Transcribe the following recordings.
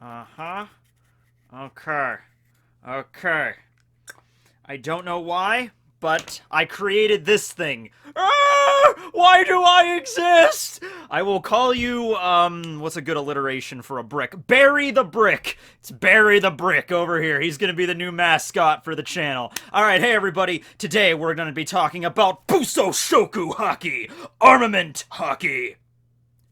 Uh-huh. Okay. Okay. I don't know why, but I created this thing. Why do I exist? I will call you, what's a good alliteration for a brick? Barry the Brick. It's Barry the Brick over here. He's gonna be the new mascot for the channel. Alright, hey everybody. Today we're gonna be talking about Buso Shoku Haki. Armament Haki.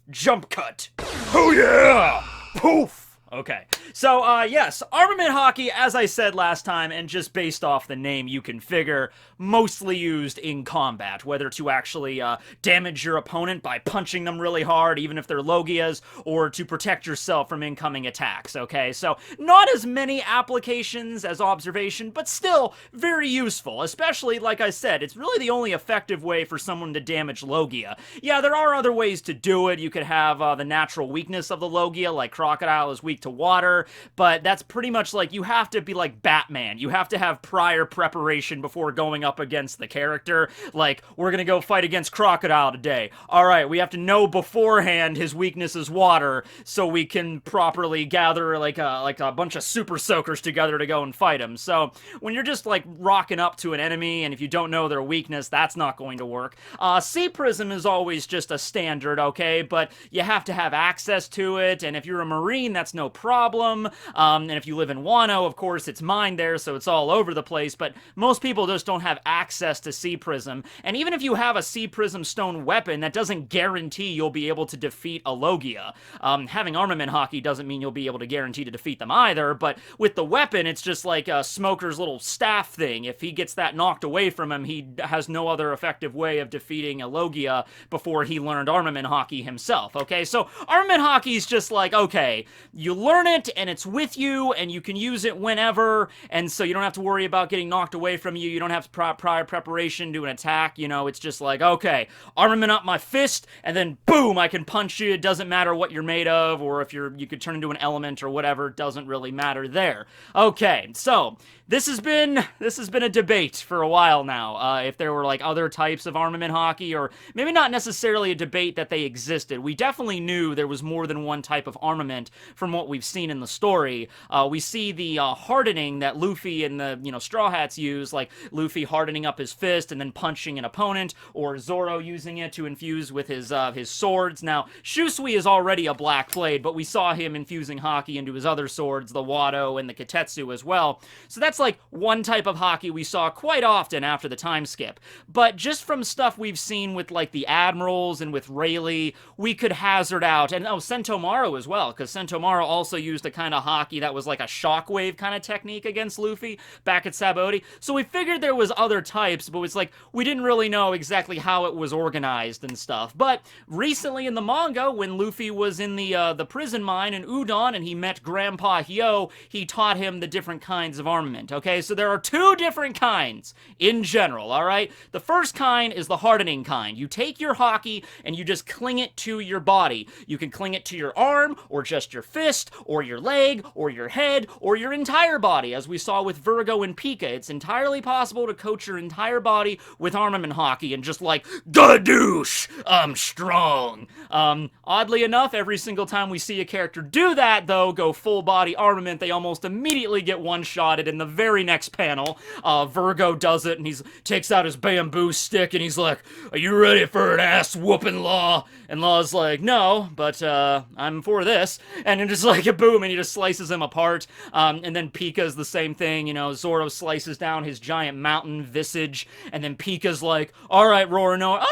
Jump cut. Oh yeah! Poof! Okay, so, yes, Armament Haki, as I said last time, and just based off the name you can figure, mostly used in combat, whether to actually, damage your opponent by punching them really hard, even if they're Logias, or to protect yourself from incoming attacks, okay? So, not as many applications as observation, but still very useful, especially, like I said, it's really the only effective way for someone to damage Logia. Yeah, there are other ways to do it. You could have, the natural weakness of the Logia, like Crocodile is weak to water, but that's pretty much like you have to be like Batman. You have to have prior preparation before going up against the character. Like, we're gonna go fight against Crocodile today. Alright, we have to know beforehand his weakness is water, so we can properly gather like a bunch of super soakers together to go and fight him. So, when you're just like rocking up to an enemy, and if you don't know their weakness, that's not going to work. Sea Prism is always just a standard, okay, but you have to have access to it, and if you're a Marine, that's no problem. And if you live in Wano, of course, it's mined there, so it's all over the place, but most people just don't have access to Sea Prism. And even if you have a Sea Prism stone weapon, that doesn't guarantee you'll be able to defeat a Logia. Having Armament Haki doesn't mean you'll be able to guarantee to defeat them either, but with the weapon, it's just like a Smoker's little staff thing. If he gets that knocked away from him, he has no other effective way of defeating a Logia before he learned Armament Haki himself, okay? So Armament Haki's just like, okay, you learn it, and it's with you, and you can use it whenever, and so you don't have to worry about getting knocked away from you. You don't have prior preparation to an attack. You know, it's just like, okay, armament up my fist, and then boom, I can punch you. It doesn't matter what you're made of, or if you could turn into an element or whatever. It doesn't really matter there. Okay, so this has been a debate for a while now. If there were like other types of Armament Haki, or maybe not necessarily a debate that they existed. We definitely knew there was more than one type of armament from what we've seen in the story. We see the hardening that Luffy and the Straw Hats use, like Luffy hardening up his fist and then punching an opponent, or Zoro using it to infuse with his swords. Now, Shusui is already a Black Blade, but we saw him infusing Haki into his other swords, the Wado and the Kitetsu as well. So that's like one type of Haki we saw quite often after the time skip. But just from stuff we've seen with like the Admirals and with Rayleigh, we could hazard out, and Sentomaru as well, because Sentomaru also used a kind of Haki that was like a shockwave kind of technique against Luffy back at Sabaody. So we figured there was other types, but it's like we didn't really know exactly how it was organized and stuff. But recently in the manga, when Luffy was in the prison mine in Udon and he met Grandpa Hyo, he taught him the different kinds of armament. Okay, so there are two different kinds in general, alright? The first kind is the hardening kind. You take your Haki and you just cling it to your body. You can cling it to your arm, or just your fist, or your leg, or your head, or your entire body, as we saw with Virgo and Pika. It's entirely possible to coat your entire body with Armament Haki and just like, gadoosh, I'm strong. Oddly enough, every single time we see a character do that, though, go full body armament, they almost immediately get one-shotted in the very next panel. Virgo does it, and he takes out his bamboo stick, and he's like, are you ready for an ass-whooping, Law? And Law's like, no, but, I'm for this. And then just like a boom, and he just slices him apart. And then Pika's the same thing, Zoro slices down his giant mountain visage, and then Pika's like, alright, Roronoa,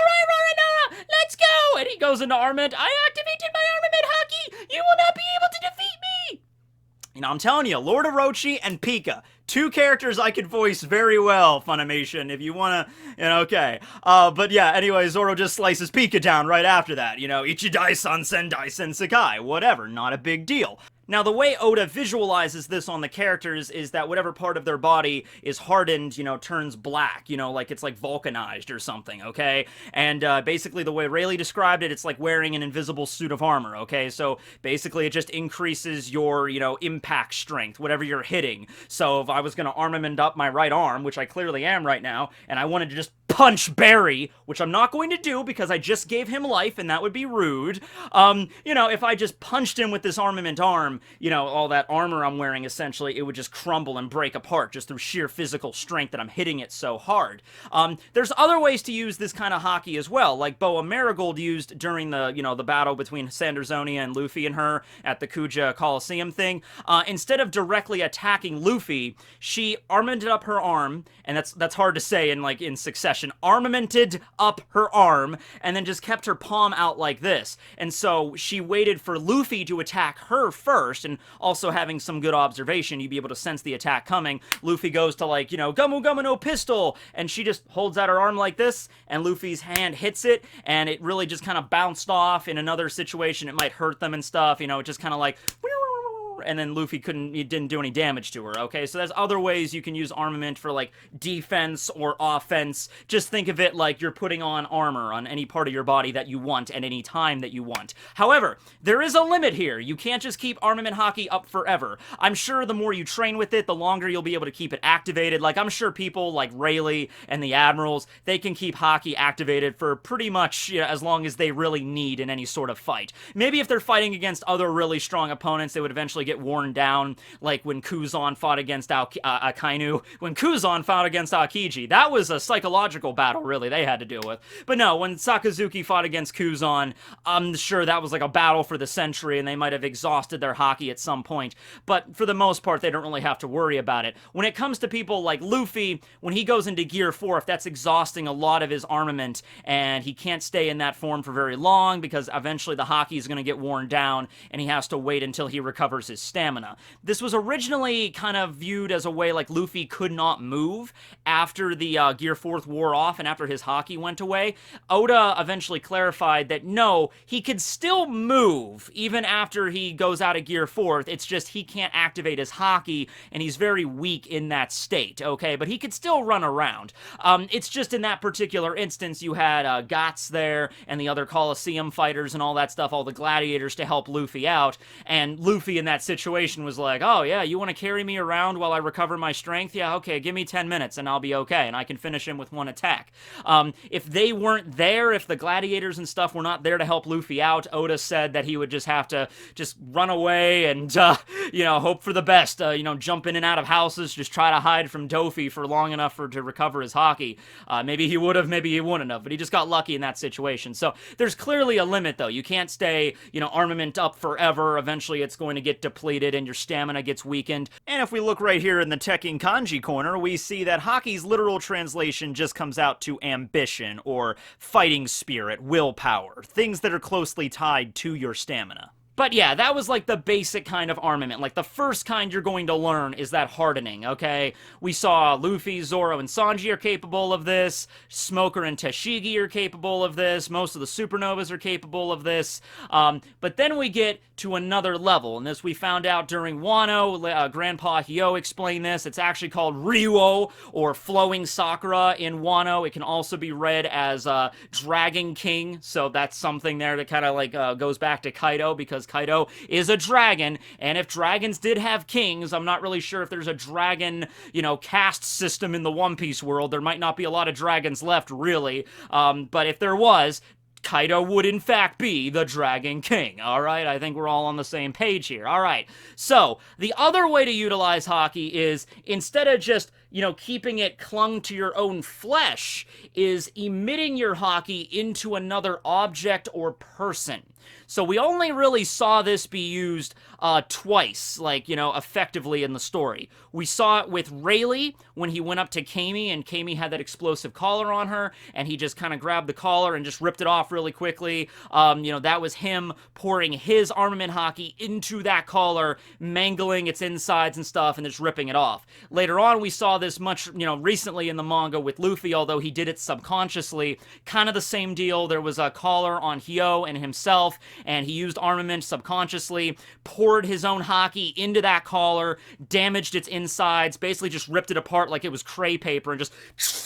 let's go! And he goes into armament. I activated my Armament Haki! You will not be able to defeat me! I'm telling you, Lord Orochi and Pika, two characters I could voice very well, Funimation, if you wanna, okay. But yeah, anyway, Zoro just slices Pika down right after that, Ichidai-san Sendai-sen Sekai, whatever, not a big deal. Now, the way Oda visualizes this on the characters is that whatever part of their body is hardened, turns black, like it's like vulcanized or something, okay? And basically the way Rayleigh described it, it's like wearing an invisible suit of armor, okay? So basically it just increases your, impact strength, whatever you're hitting. So if I was going to armament up my right arm, which I clearly am right now, and I wanted to just punch Barry, which I'm not going to do because I just gave him life and that would be rude. You know, if I just punched him with this armament arm, you know, all that armor I'm wearing, essentially, it would just crumble and break apart just through sheer physical strength that I'm hitting it so hard. There's other ways to use this kind of Haki as well, like Boa Marigold used during the, you know, the battle between Sandersonia and Luffy and her at the Kuja Coliseum thing. Instead of directly attacking Luffy, she armamented up her arm, and that's hard to say in succession, armamented up her arm, and then just kept her palm out like this. And so she waited for Luffy to attack her first, and also having some good observation, you'd be able to sense the attack coming. Luffy goes to, like, you know, Gumu Gumu no pistol, and she just holds out her arm like this, and Luffy's hand hits it, and it really just kind of bounced off. In another situation, it might hurt them and stuff, you know, it just kind of like, and then Luffy didn't do any damage to her, okay? So there's other ways you can use armament for, like, defense or offense. Just think of it like you're putting on armor on any part of your body that you want at any time that you want. However, there is a limit here. You can't just keep Armament Haki up forever. I'm sure the more you train with it, the longer you'll be able to keep it activated. Like, I'm sure people like Rayleigh and the Admirals, they can keep Haki activated for pretty much, you know, as long as they really need in any sort of fight. Maybe if they're fighting against other really strong opponents, they would eventually get worn down, like when Kuzan fought against Akainu, when Kuzan fought against Aokiji. That was a psychological battle, really, they had to deal with. But no, when Sakazuki fought against Kuzan, I'm sure that was like a battle for the century, and they might have exhausted their Haki at some point. But for the most part, they don't really have to worry about it. When it comes to people like Luffy, when he goes into Gear 4, if that's exhausting a lot of his armament, and he can't stay in that form for very long, because eventually the Haki is going to get worn down, and he has to wait until he recovers his stamina. This was originally kind of viewed as a way like Luffy could not move after the Gear 4th wore off and after his Haki went away. Oda eventually clarified that no, he could still move even after he goes out of Gear 4th, it's just he can't activate his Haki and he's very weak in that state, okay? But he could still run around. It's just in that particular instance you had Guts there and the other Coliseum fighters and all that stuff, all the gladiators to help Luffy out, and Luffy in that situation was like, oh yeah, you want to carry me around while I recover my strength? Yeah, okay, give me 10 minutes and I'll be okay, and I can finish him with one attack. If they weren't there, if the gladiators and stuff were not there to help Luffy out, Oda said that he would just have to just run away and, you know, hope for the best, you know, jump in and out of houses, just try to hide from Dofi for long enough to recover his Haki. Maybe he would have, maybe he wouldn't have, but he just got lucky in that situation. So there's clearly a limit, though. You can't stay, you know, armament up forever. Eventually it's going to get depleted and your stamina gets weakened. And if we look right here in the Tekking kanji corner, we see that Haki's literal translation just comes out to ambition, or fighting spirit, willpower, things that are closely tied to your stamina. But yeah, that was like the basic kind of armament. Like the first kind you're going to learn is that hardening, okay? We saw Luffy, Zoro, and Sanji are capable of this. Smoker and Tashigi are capable of this. Most of the supernovas are capable of this. But then we get to another level, and this we found out during Wano. Grandpa Hyo explained this. It's actually called Ryuo, or Flowing Sakura in Wano. It can also be read as Dragon King, so that's something there that kind of like goes back to Kaido, because Kaido is a dragon, and if dragons did have kings, I'm not really sure if there's a dragon, you know, caste system in the One Piece world. There might not be a lot of dragons left, really, but if there was, Kaido would in fact be the Dragon King, alright? I think we're all on the same page here, alright. So, the other way to utilize Haki is, instead of just, you know, keeping it clung to your own flesh, is emitting your Haki into another object or person. So we only really saw this be used twice, like, you know, effectively in the story. We saw it with Rayleigh when he went up to Kami, and Kami had that explosive collar on her, and he just kind of grabbed the collar and just ripped it off really quickly. You know, that was him pouring his Armament Haki into that collar, mangling its insides and stuff, and just ripping it off. Later on, we saw this much, you know, recently in the manga with Luffy, although he did it subconsciously. Kind of the same deal. There was a collar on Hyo and himself, and he used armament subconsciously, poured his own Haki into that collar, damaged its insides, basically just ripped it apart like it was cray paper, and just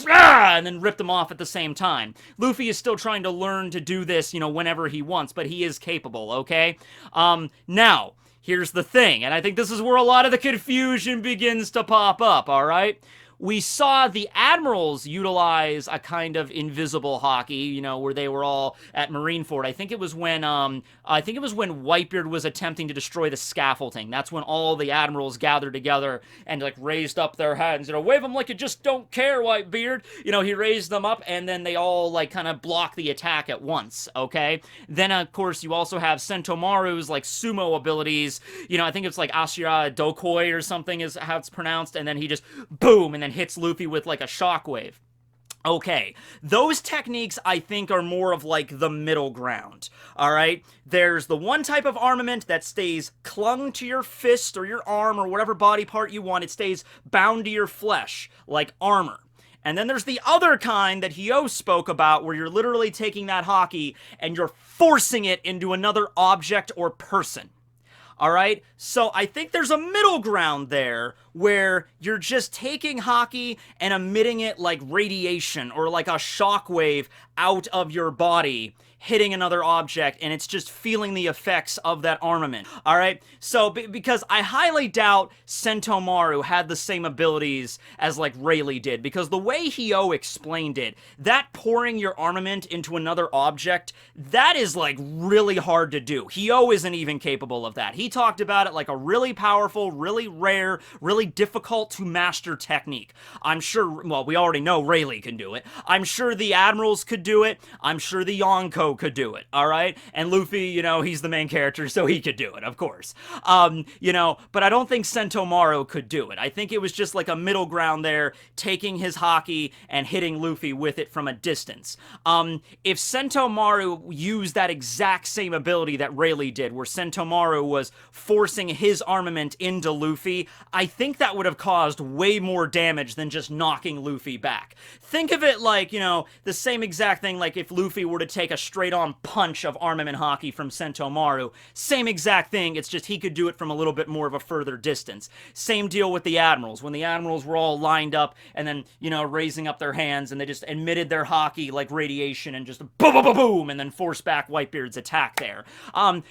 and then ripped them off at the same time. Luffy is still trying to learn to do this, you know, whenever he wants, but he is capable, okay? Now, here's the thing, and I think this is where a lot of the confusion begins to pop up, alright? we saw the admirals utilize a kind of invisible haki, you know, where they were all at Marineford. I think it was when Whitebeard was attempting to destroy the scaffolding. That's when all the admirals gathered together and like raised up their hands, you know, wave them like you just don't care, Whitebeard. You know, he raised them up, and then they all like kind of block the attack at once. Okay. Then of course you also have Sentomaru's like sumo abilities. You know, I think it's like Ashira Dokoi or something is how it's pronounced, and then he just boom, and then hits Luffy with like a shockwave. Okay, those techniques I think are more of like the middle ground, alright? There's the one type of armament that stays clung to your fist or your arm or whatever body part you want. It stays bound to your flesh, like armor. And then there's the other kind that Hyo spoke about, where you're literally taking that haki and you're forcing it into another object or person. Alright? So I think there's a middle ground there where you're just taking haki and emitting it like radiation or like a shockwave out of your body, hitting another object, and it's just feeling the effects of that armament. Alright? So, because I highly doubt Sentomaru had the same abilities as like Rayleigh did, because the way Hyo explained it, that pouring your armament into another object, that is like really hard to do. Hyo isn't even capable of that. He talked about it like a really powerful, really rare, really difficult to master technique. I'm sure, well, we already know Rayleigh can do it. I'm sure the admirals could do it. I'm sure the Yonko could do it, alright? And Luffy, you know, he's the main character, so he could do it, of course. You know, but I don't think Sentomaru could do it. I think it was just like a middle ground there, taking his haki and hitting Luffy with it from a distance. If Sentomaru used that exact same ability that Rayleigh did, where Sentomaru was forcing his armament into Luffy, I think that would have caused way more damage than just knocking Luffy back. Think of it like, you know, the same exact thing like if Luffy were to take a straight-on punch of Armament Haki from Sentomaru. Same exact thing, it's just he could do it from a little bit more of a further distance. Same deal with the Admirals. When the Admirals were all lined up and then, you know, raising up their hands and they just emitted their haki like radiation and just boom, boom, boom, boom, and then forced back Whitebeard's attack there.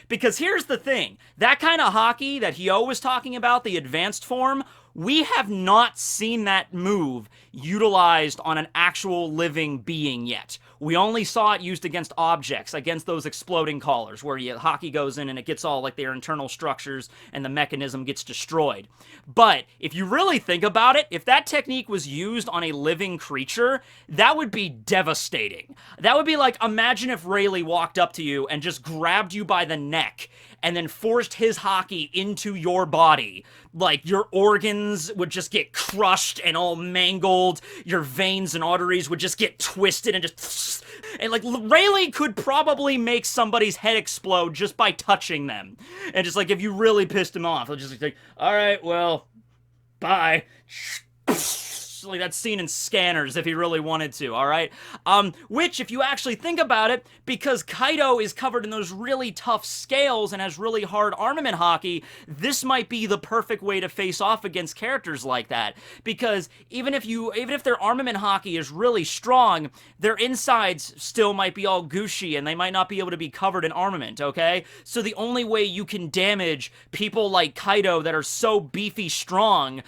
Because here's the thing, that kind of haki that Hyo was talking about, the advanced form, we have not seen that move utilized on an actual living being yet. We only saw it used against objects, against those exploding collars, where haki goes in and it gets all like their internal structures and the mechanism gets destroyed. But if you really think about it, if that technique was used on a living creature, that would be devastating. That would be like, imagine if Rayleigh walked up to you and just grabbed you by the neck and then forced his haki into your body. Like, your organs would just get crushed and all mangled, your veins and arteries would just get twisted and just... And, like, Rayleigh could probably make somebody's head explode just by touching them. And just, like, if you really pissed him off, he'll just like, alright, well, bye. Like that scene in Scanners if he really wanted to, alright? Which, if you actually think about it, because Kaido is covered in those really tough scales and has really hard armament haki, this might be the perfect way to face off against characters like that. Because even if their armament haki is really strong, their insides still might be all gushy and they might not be able to be covered in armament, okay? So the only way you can damage people like Kaido that are so beefy strong,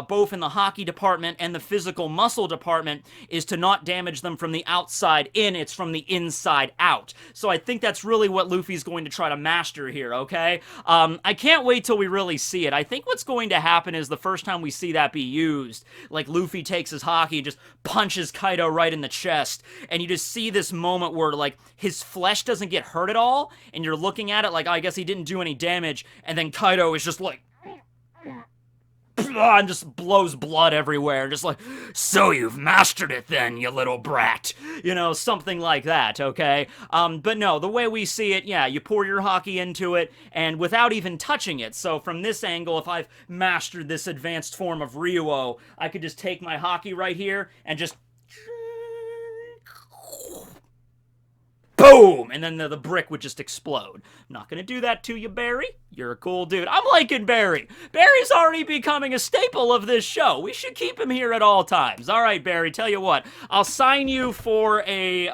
both in the haki department and the physical muscle department, is to not damage them from the outside in, it's from the inside out. So I think that's really what Luffy's going to try to master here, okay? I can't wait till we really see it. I think what's going to happen is the first time we see that be used, like Luffy takes his haki and just punches Kaido right in the chest, and you just see this moment where, like, his flesh doesn't get hurt at all, and you're looking at it like, oh, I guess he didn't do any damage, and then Kaido is just like, and just blows blood everywhere, just like, so you've mastered it then, you little brat. You know, something like that, okay? But no, the way we see it, yeah, you pour your haki into it, and without even touching it. So from this angle, if I've mastered this advanced form of Ryuo, I could just take my haki right here, and just... boom! And then the brick would just explode. I'm not gonna do that to you, Barry. You're a cool dude. I'm liking Barry. Barry's already becoming a staple of this show. We should keep him here at all times. All right, Barry, tell you what. I'll sign you for a,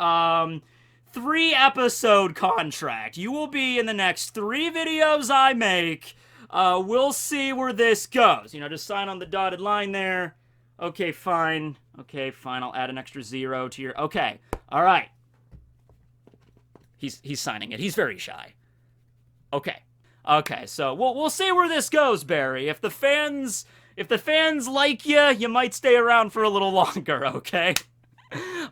3-episode contract. You will be in the next 3 videos I make. We'll see where this goes. You know, just sign on the dotted line there. Okay, fine. Okay, fine. I'll add an extra 0 to your... Okay. All right. He's signing it. He's very shy. Okay. Okay, so we'll see where this goes, Barry. If the fans like you might stay around for a little longer, okay?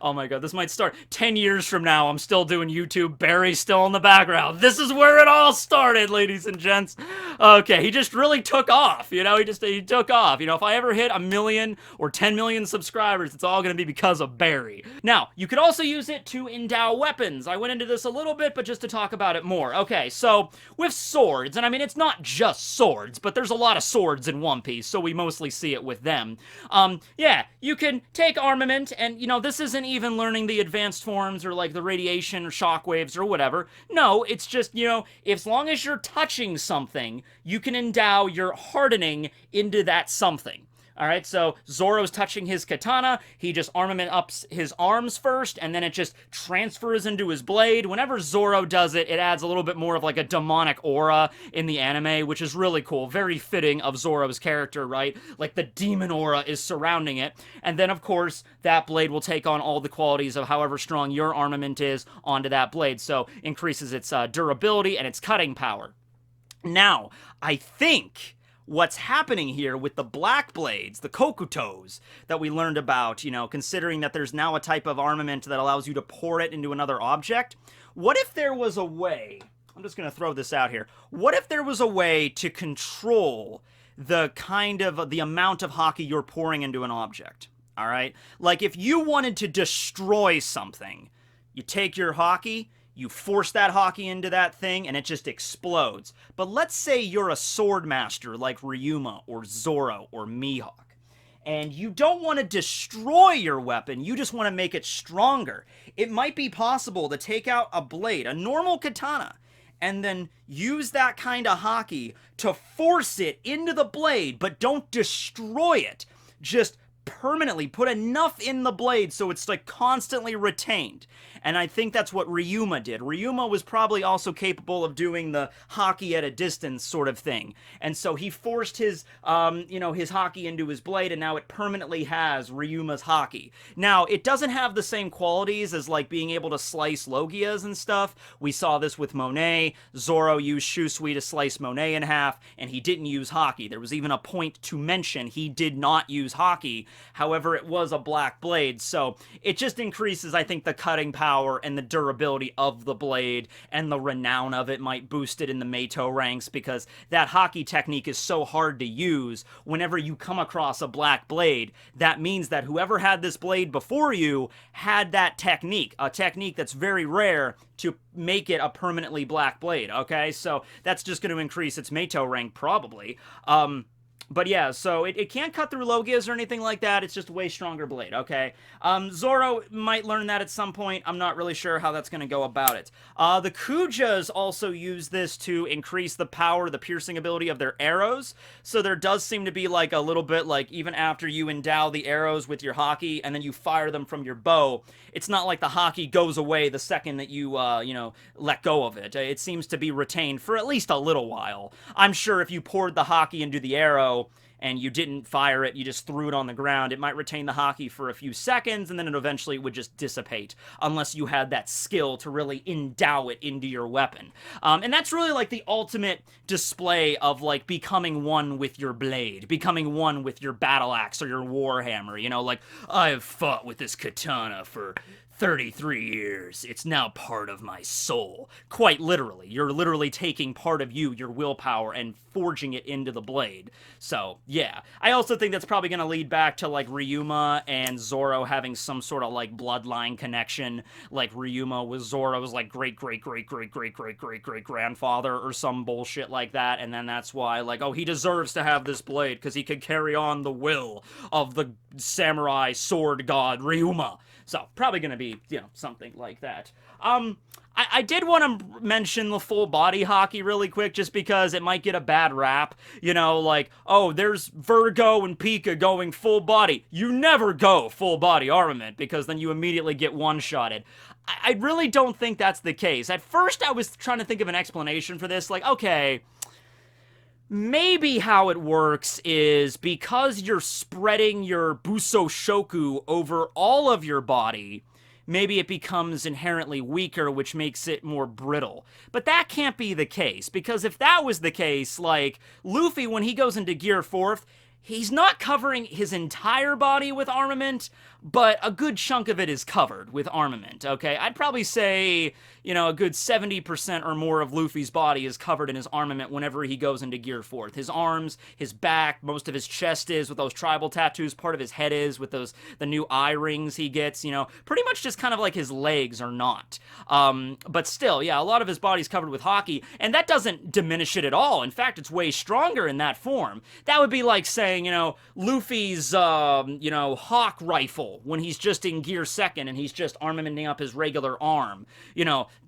Oh my god, this might start 10 years from now. I'm still doing YouTube. Barry's still in the background. This is where it all started, ladies and gents. Okay, he just really took off. You know, he took off. You know, if I ever hit 1 million or 10 million subscribers, it's all gonna be because of Barry. Now, you could also use it to endow weapons. I went into this a little bit, but just to talk about it more. Okay, so with swords, and I mean, it's not just swords, but there's a lot of swords in One Piece, so we mostly see it with them. Yeah, you can take armament, and, you know, this isn't even learning the advanced forms or like the radiation or shockwaves or whatever. No, it's just, you know, as long as you're touching something, you can endow your hardening into that something. Alright, so Zoro's touching his katana, he just armament ups his arms first, and then it just transfers into his blade. Whenever Zoro does it, it adds a little bit more of like a demonic aura in the anime, which is really cool, very fitting of Zoro's character, right? Like the demon aura is surrounding it, and then of course, that blade will take on all the qualities of however strong your armament is onto that blade, so increases its durability and its cutting power. Now, I think what's happening here with the black blades, the kokutos, that we learned about, you know, considering that there's now a type of armament that allows you to pour it into another object, what if there was a way, I'm just going to throw this out here, what if there was a way to control the amount of haki you're pouring into an object, alright? Like, if you wanted to destroy something, you take your haki, you force that haki into that thing, and it just explodes. But let's say you're a sword master like Ryuma or Zoro or Mihawk, and you don't want to destroy your weapon, you just want to make it stronger. It might be possible to take out a blade, a normal katana, and then use that kind of haki to force it into the blade, but don't destroy it. Just permanently put enough in the blade so it's like constantly retained. And I think that's what Ryuma did. Ryuma was probably also capable of doing the haki at a distance sort of thing. And so he forced his, you know, his haki into his blade, and now it permanently has Ryuma's haki. Now, it doesn't have the same qualities as like being able to slice Logias and stuff. We saw this with Monet. Zoro used Shusui to slice Monet in half, and he didn't use haki. There was even a point to mention he did not use haki. However, it was a black blade, so it just increases, I think, the cutting power and the durability of the blade, and the renown of it might boost it in the Meito ranks, because that haki technique is so hard to use. Whenever you come across a black blade, that means that whoever had this blade before you had that technique, a technique that's very rare to make it a permanently black blade, okay? So that's just going to increase its Meito rank, probably. But yeah, so it can't cut through Logias or anything like that. It's just a way stronger blade, okay? Zoro might learn that at some point. I'm not really sure how that's going to go about it. The Kujas also use this to increase the power, the piercing ability of their arrows. So there does seem to be like a little bit like even after you endow the arrows with your haki and then you fire them from your bow, it's not like the haki goes away the second that you, you know, let go of it. It seems to be retained for at least a little while. I'm sure if you poured the haki into the arrow and you didn't fire it, you just threw it on the ground, it might retain the haki for a few seconds, and then it eventually would just dissipate, unless you had that skill to really endow it into your weapon. And that's really like the ultimate display of like becoming one with your blade, becoming one with your battle axe or your warhammer, you know, like, I have fought with this katana for 33 years. It's now part of my soul. Quite literally. You're literally taking part of you, your willpower, and forging it into the blade. So, yeah. I also think that's probably going to lead back to, like, Ryuma and Zoro having some sort of, like, bloodline connection. Like, Ryuma was Zoro's, like, great-great-great-great-great-great-great-grandfather or some bullshit like that. And then that's why, like, oh, he deserves to have this blade because he could carry on the will of the samurai sword god Ryuma. So, probably going to be, you know, something like that. I did want to mention the full body haki really quick, just because it might get a bad rap. You know, like, oh, there's Virgo and Pika going full body. You never go full body armament, because then you immediately get one-shotted. I really don't think that's the case. At first, I was trying to think of an explanation for this, like, okay, Maybe how it works is because you're spreading your Buso Shoku over all of your body, maybe it becomes inherently weaker, which makes it more brittle. But that can't be the case, because if that was the case, like, Luffy, when he goes into Gear 4th, he's not covering his entire body with armament, but a good chunk of it is covered with armament, okay? I'd probably say, a good 70% or more of Luffy's body is covered in his armament whenever he goes into Gear 4th. His arms, his back, most of his chest is with those tribal tattoos, part of his head is with the new eye rings he gets, pretty much just kind of like his legs are not. But still, yeah, a lot of his body's covered with Haki, and that doesn't diminish it at all. In fact, it's way stronger in that form. That would be like saying, Luffy's, hawk rifle when he's just in Gear 2nd and he's just armamenting up his regular arm.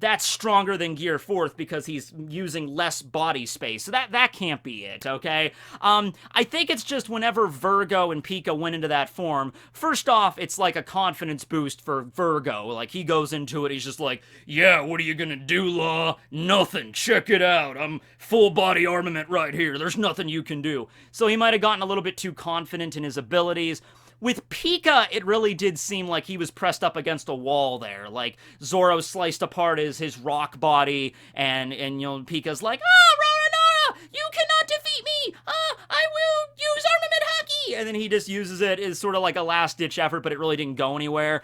That's stronger than Gear 4th because he's using less body space. So that can't be it, okay? I think it's just whenever Virgo and Pika went into that form, first off, it's like a confidence boost for Virgo. Like, he goes into it, he's just like, yeah, what are you gonna do, Law? Nothing. Check it out. I'm full body armament right here. There's nothing you can do. So he might have gotten a little bit too confident in his abilities. With Pika, it really did seem like he was pressed up against a wall there. Like, Zoro sliced apart his rock body, and Pika's like, Roronoa, you cannot defeat me! I will use Armament Haki! And then he just uses it as sort of like a last-ditch effort, but it really didn't go anywhere.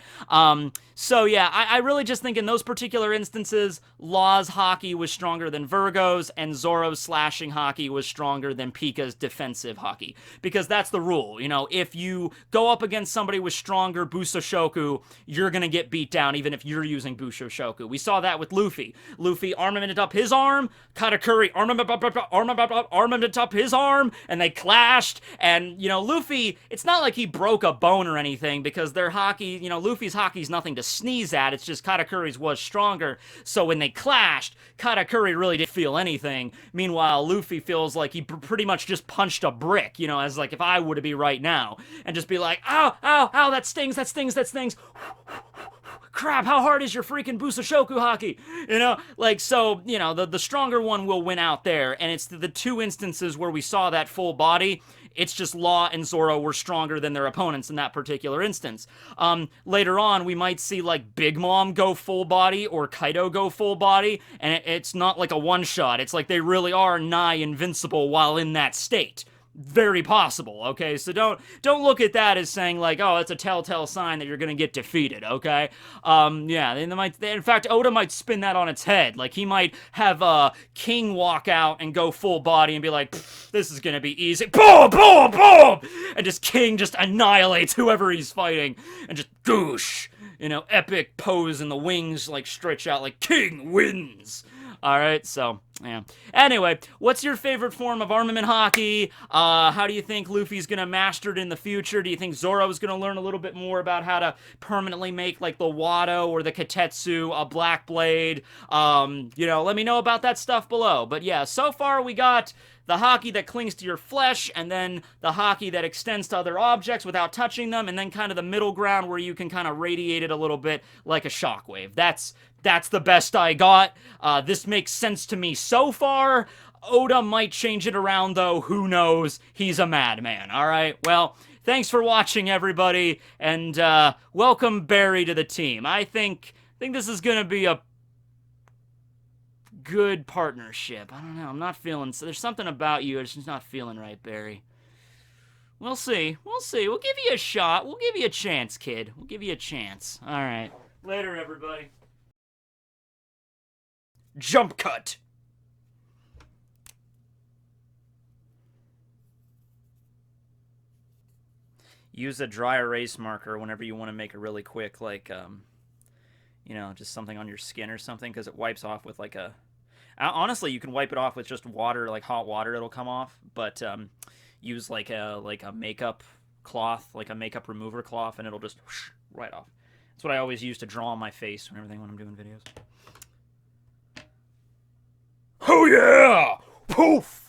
So yeah, I really just think in those particular instances, Law's Haki was stronger than Virgo's, and Zoro's slashing Haki was stronger than Pika's defensive Haki. Because that's the rule, if you go up against somebody with stronger Busoshoku, you're gonna get beat down even if you're using Busoshoku. We saw that with Luffy. Luffy armamented up his arm, Katakuri armamented up his arm, and they clashed, and, Luffy, it's not like he broke a bone or anything, because their Haki, Luffy's Haki's nothing to sneeze at, it's just Katakuri's was stronger, so when they clashed, Katakuri really didn't feel anything. Meanwhile, Luffy feels like he pretty much just punched a brick, as like if I were to be right now, and just be like, ow, ow, ow, that stings, that stings, that stings. Crap, how hard is your freaking Busoshoku Haki? So, the stronger one will win out there, and it's the two instances where we saw that full body. It's just Law and Zoro were stronger than their opponents in that particular instance. Later on, we might see, like, Big Mom go full body or Kaido go full body, and it's not like a one-shot. It's like they really are nigh invincible while in that state. Very possible, okay? So don't look at that as saying, like, oh, it's a telltale sign that you're gonna get defeated, okay? Yeah, in fact, Oda might spin that on its head. Like, he might have King walk out and go full body and be like, this is gonna be easy. Boom, boom, boom! And just King just annihilates whoever he's fighting. And just goosh! Epic pose, and the wings, like, stretch out like King wins! Alright, so, yeah. Anyway, what's your favorite form of Armament Haki? How do you think Luffy's gonna master it in the future? Do you think Zoro's gonna learn a little bit more about how to permanently make, like, the Wado or the Katetsu a Black Blade? Let me know about that stuff below. But yeah, so far we got the Haki that clings to your flesh, and then the Haki that extends to other objects without touching them, and then kind of the middle ground where you can kind of radiate it a little bit like a shockwave. That's the best I got. This makes sense to me so far. Oda might change it around, though. Who knows? He's a madman. All right, well, thanks for watching, everybody, and welcome Barry to the team. I think this is going to be a good partnership. I don't know. I'm not feeling... There's something about you. It's just not feeling right, Barry. We'll see. We'll see. We'll give you a shot. We'll give you a chance, kid. We'll give you a chance. All right. Later, everybody. Jump cut. Use a dry erase marker whenever you want to make a really quick, like, just something on your skin or something, because it wipes off with, like, a... Honestly, you can wipe it off with just water, like hot water, it'll come off, but use, like a makeup cloth, like a makeup remover cloth, and it'll just whoosh, right off. That's what I always use to draw on my face and everything when I'm doing videos. Oh yeah! Poof!